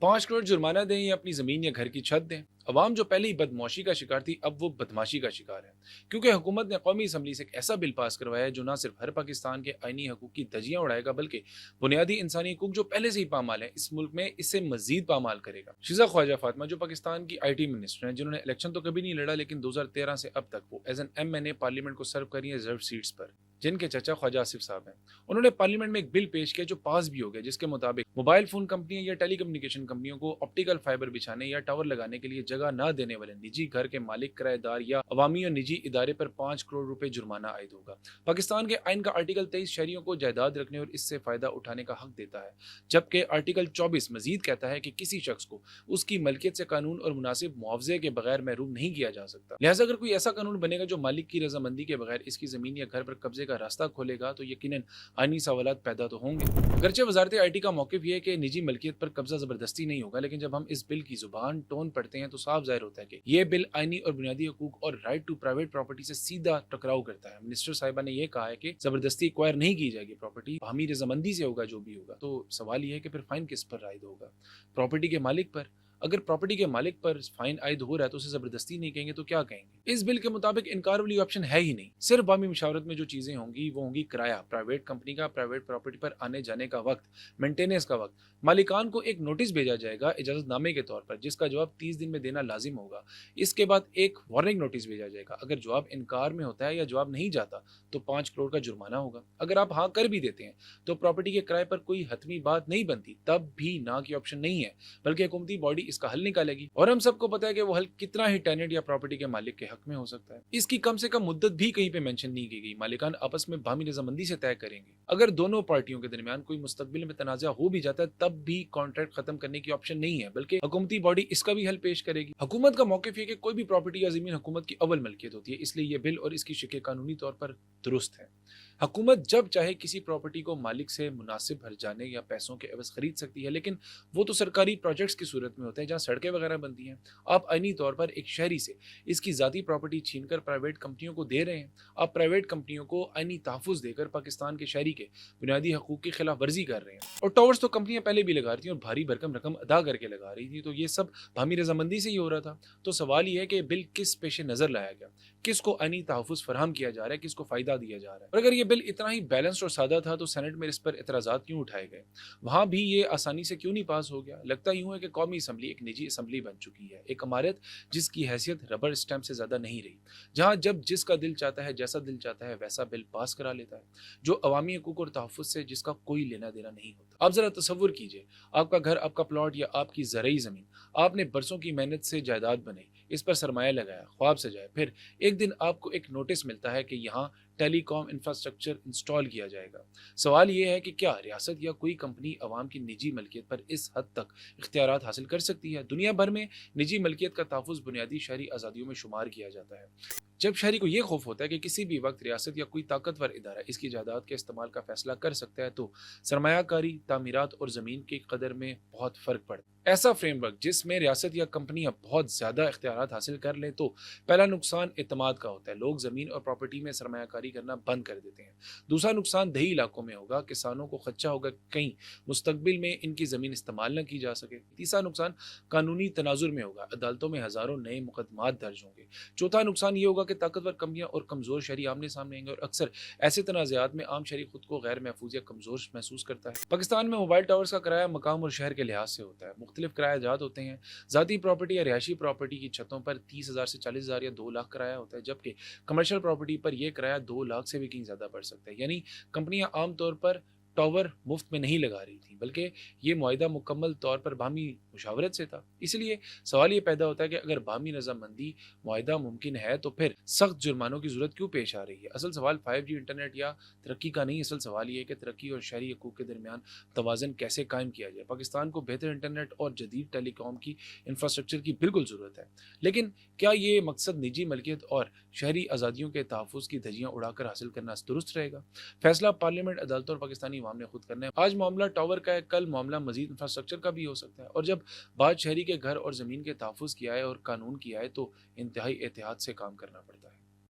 5 करोड़ जुर्माना दें या अपनी ज़मीन या घर की छत दें। अवाम जो पहले ही बदमाशी का शिकार थी, अब वो बदमाशी का शिकार है, क्योंकि हुकूमत ने कौमी असम्बली से एक ऐसा बिल पास करवाया है जो न सिर्फ हर पाकिस्तान के आईनी हकूक की धज्जियां उड़ाएगा, बल्कि बुनियादी इंसानी हकूक जो पहले से ही पामाल है इस मुल्क में, इससे मजीद पामाल करेगा। शिजा ख्वाजा फातिमा जो पाकिस्तान की IT मिनिस्टर हैं, जिन्होंने इलेक्शन तो कभी नहीं लड़ा, लेकिन 2013 से अब तक वो एज एन MNA पार्लियामेंट को सर्व करी है रिजर्व सीट्स पर, जिनके चचा ख्वाजा आसिफ साहब हैं। उन्होंने पार्लियामेंट में एक बिल पेश किया जो पास भी हो गया, जिसके मुताबिक मोबाइल फोन कंपनियां या टेली कम्युनिकेशन कंपनियों को ऑप्टिकल फाइबर बिछाने या टावर लगाने के लिए जगह न देने वाले निजी घर के मालिक, किराएदार या अवामी और निजी इदारे पर 5 करोड़ रुपए जुर्माना आयद होगा। पाकिस्तान के आइन का आर्टिकल 23 शहरियों को जायदाद रखने और इससे फायदा उठाने का हक देता है, जबकि आर्टिकल 24 मजीद कहता है कि किसी शख्स को उसकी मलकियत से कानून और मुनासिब मुआवजे के बगैर महरूम नहीं किया जा सकता। लिहाजा अगर कोई ऐसा कानून बनेगा जो मालिक की रजामंदी के बगैर इसकी जमीन या घर पर कब्जे का रास्ता खोलेगा, तो यकीनन आईनी सवालात पैदा तो होंगे। अगरचे वजारत IT का मौक़िफ़ ये है कि निजी मलकियत पर कब्जा ज़बरदस्ती नहीं होगा, लेकिन जब हम इस बिल की ज़ुबान टोन पढ़ते हैं तो साफ ज़ाहिर होता है कि यह बिल आईनी और बुनियादी हकूक और राइट टू प्राइवेट प्रॉपर्टी से सीधा टकराव करता है। मिनिस्टर साहिबा ने यह कहा है कि ज़बरदस्ती एक्वायर नहीं की जाएगी प्रॉपर्टी, बाहमी रजामंदी से होगा जो भी होगा। तो सवाल यह है कि फिर फाइन किस पर आयद होगा? प्रॉपर्टी के मालिक पर? अगर प्रॉपर्टी के मालिक पर फाइन आयद हो रहा है तो उसे जबरदस्ती नहीं कहेंगे तो क्या कहेंगे? इस बिल के मुताबिक इनकार वाली ऑप्शन है ही नहीं। सिर्फ बामी मुशावरत में जो चीजें होंगी वो होंगी किराया, प्राइवेट कंपनी का प्राइवेट प्रॉपर्टी पर आने जाने का वक्त, मेंटेनेंस का वक्त। मालिकान को एक नोटिस भेजा जाएगा इजाजतनामे के तौर पर, जिसका जवाब 30 दिन में देना लाजिम होगा। इसके बाद एक वार्निंग नोटिस भेजा जाएगा। अगर जवाब इनकार में होता है या जवाब नहीं जाता तो 5 करोड़ का जुर्माना होगा। अगर आप हाँ कर भी देते हैं तो प्रॉपर्टी के किराए पर कोई हतमी बात नहीं बनती, तब भी ना की ऑप्शन नहीं है, बल्कि हुकूमती बॉडी इसका हल निकालेगी। और हम सबको पता है कि वो हल कितना ही टेनेंट या प्रॉपर्टी के मालिक के हक में हो सकता है। इसकी कम से कम मुद्दत भी कहीं पे मेंशन नहीं की गई। मालिकान आपस में बाहमी रजामंदी से तय करेंगे। अगर दोनों पार्टियों के दरमियान कोई मुस्तकबिल में तनाज़ा हो भी जाता है तब भी कॉन्ट्रैक्ट खत्म करने की ऑप्शन नहीं है, बल्कि हुकूमती बॉडी इसका भी हल पेश करेगी। हुकूमत का मौक़िफ़ है कि कोई भी प्रॉपर्टी या जमीन हुकूमत की अव्वल मलकियत होती है, इसलिए यह बिल और इसकी शिक़े कानूनी तौर पर दुरुस्त है। हुकूमत जब चाहे किसी प्रॉपर्टी को मालिक से मुनासिब हर जाने या पैसों के एवज खरीद सकती है, लेकिन वो तो सरकारी प्रोजेक्ट्स की सूरत में होते हैं जहाँ सड़कें वगैरह बनती हैं। आप आईनी तौर पर एक शहरी से इसकी ज़ाती प्रॉपर्टी छीनकर प्राइवेट कंपनियों को दे रहे हैं। आप प्राइवेट कंपनियों को आईनी तहफ़्फ़ुज़ देकर पाकिस्तान के शहरी के बुनियादी हकूक़ की खिलाफ वर्जी कर रहे हैं। और टावर्स तो कंपनियां पहले भी लगा रही थी और भारी भरकम रकम अदा करके लगा रही थी, तो ये सब बाहमी रजामंदी से ही हो रहा था। तो सवाल ये है कि बिल किस पेश नज़र लाया गया, किसको आईनी तहफ़्फ़ुज़ फराहम किया जा रहा है, किसको फ़ायदा दिया जा रहा है। और अगर ये बिल इतना ही बैलेंस्ड और सादा था तो सेनेट में इस पर एतराज़ात क्यों उठाए गए? वहाँ भी ये आसानी से क्यों नहीं पास हो गया? लगता यूँ है कि कौमी असम्बली एक निजी असम्बली बन चुकी है, एक इमारत जिसकी हैसियत रबर स्टैम्प से ज़्यादा नहीं रही, जहाँ जब जिसका दिल चाहता है, जैसा दिल चाहता है वैसा बिल पास करा लेता है, जो अवामी हकूक़ और तहफ़्फ़ुज़ से जिसका कोई लेना देना नहीं होता। आप ज़रा तसव्वुर कीजिए, आपका घर, आपका प्लॉट या आपकी ज़रई ज़मीन, आपने बरसों की मेहनत से जायदाद बनाई, इस पर सरमाया लगाया, ख्वाब सजाया, फिर एक दिन आपको एक नोटिस मिलता है कि यहाँ टेलीकॉम इंफ्रास्ट्रक्चर इंस्टॉल किया जाएगा। सवाल ये है कि क्या रियासत या कोई कंपनी अवाम की निजी मलकियत पर इस हद तक इख्तियारात हासिल कर सकती है? दुनिया भर में निजी मलकियत का तहफ़्फ़ुज़ बुनियादी शहरी आज़ादियों में शुमार किया जाता है। जब शहरी को यह खौफ होता है कि किसी भी वक्त रियासत या कोई ताकतवर इदारा इसकी जायदाद के इस्तेमाल का फैसला कर सकता है, तो सरमायाकारी, तामीरात और ज़मीन की कदर में बहुत फ़र्क पड़ता है। ऐसा फ्रेमवर्क जिसमें रियासत या कंपनियां बहुत ज़्यादा इख्तियारात हासिल कर लें तो पहला नुकसान एतमाद का होता है। लोग ज़मीन और प्रॉपर्टी में सरमायाकारी करना बंद कर देते हैं। दूसरा नुकसान दही इलाकों में होगा, किसानों को खदशा होगा कहीं मुस्तकबिल में इनकी ज़मीन इस्तेमाल न की जा सके। तीसरा नुकसान कानूनी तनाजुर में होगा, अदालतों में हज़ारों नए मुकदमात दर्ज होंगे। चौथा नुकसान ये होगा कि ताकतवर कंपनियां और कमज़ोर शहरी आमने सामने आएंगे और अक्सर ऐसे तनाज़ात में आम शहरी खुद को गैर महफूज या कमज़ोर महसूस करता है। पाकिस्तान में मोबाइल टावर्स का किराया मकाम और शहर के लिहाज से होता है। मुख्तलिफ किराया जात होते हैं। ज़ाती प्रॉपर्टी या रिहायशी प्रॉपर्टी की छतों पर 30,000 से 40,000 या 2 लाख किराया होता है, जबकि कमर्शियल प्रॉपर्टी पर यह किराया 2 लाख से भी कहीं ज़्यादा बढ़ सकता है। यानी कंपनियां आमतौर पर टावर मुफ्त में नहीं लगा रही थी, बल्कि ये मुआहिदा मुकम्मल तौर पर बाहमी मुशावरत से था। इसलिए सवाल ये पैदा होता है कि अगर बाहमी रजामंदी मुआहिदा मुमकिन है तो फिर सख्त जुर्मानों की जरूरत क्यों पेश आ रही है? असल सवाल 5G इंटरनेट या तरक्की का नहीं, असल सवाल ये है कि तरक्की और शहरी हकूक़ के दरमियान तवाज़न कैसे कायम किया जाए। पाकिस्तान को बेहतर इंटरनेट और जदीद टेलीकॉम की इंफ्रास्ट्रक्चर की बिल्कुल ज़रूरत है, लेकिन क्या ये मकसद निजी मलकियत और शहरी आज़ादियों के तहफ़्फ़ुज़ की धज्जियाँ उड़ाकर हासिल करना दुरुस्त रहेगा? फैसला पार्लियामेंट, अदालतों और पाकिस्तानी अवाम ने खुद करना है। आज मामला टावर का है, कल मामला मजीद इंफ्रास्ट्रक्चर का भी हो सकता है। और जब बात शहरी के घर और ज़मीन के तहफ़्फ़ुज़ की आए और कानून की आए तो इंतहाई एहतियात से काम करना पड़ता है।